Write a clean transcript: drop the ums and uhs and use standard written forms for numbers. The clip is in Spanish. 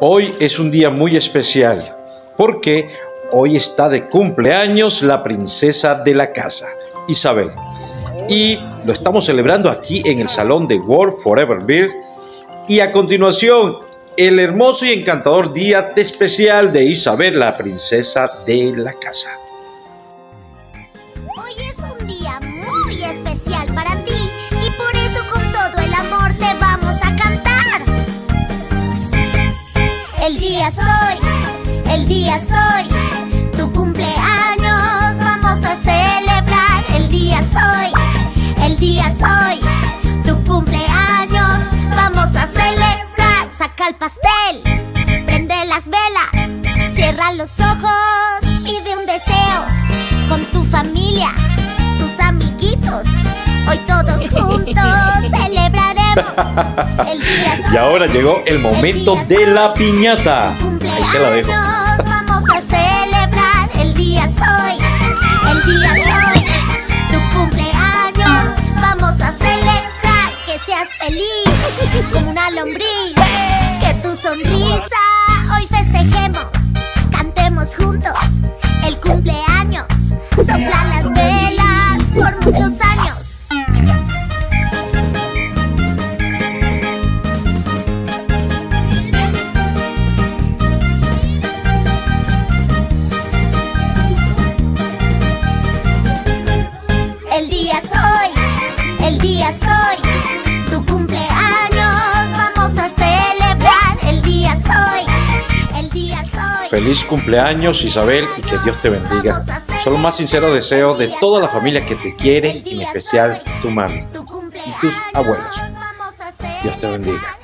Hoy es un día muy especial porque hoy está de cumpleaños la princesa de la casa, Isabel. Y lo estamos celebrando aquí en el salón de World Forever Beer. Y a continuación, el hermoso y encantador día especial de Isabel, la princesa de la casa. Hoy es un día muy especial para ti y por eso con todo el amor te vamos a cantar. El día soy, tu cumpleaños vamos a celebrar. El día soy, tu cumpleaños vamos a celebrar. Saca el pastel, prende las velas, cierra los ojos, pide un deseo. Con tu familia, tus amiguitos, hoy todos juntos celebraremos. El día soy, Y ahora llegó el momento de la piñata. Ahí se la dejo. Vamos a celebrar. El día soy, tu cumpleaños vamos a celebrar. Que seas feliz como una lombriz, que tu sonrisa hoy festejemos. Cantemos juntos el cumpleaños, sopla las velas por muchos años. El día soy, tu cumpleaños vamos a celebrar. El día soy. Feliz cumpleaños, Isabel, y que Dios te bendiga. Son los más sinceros deseos de toda la familia que te quiere, y en especial tu mami y tus abuelos. Dios te bendiga.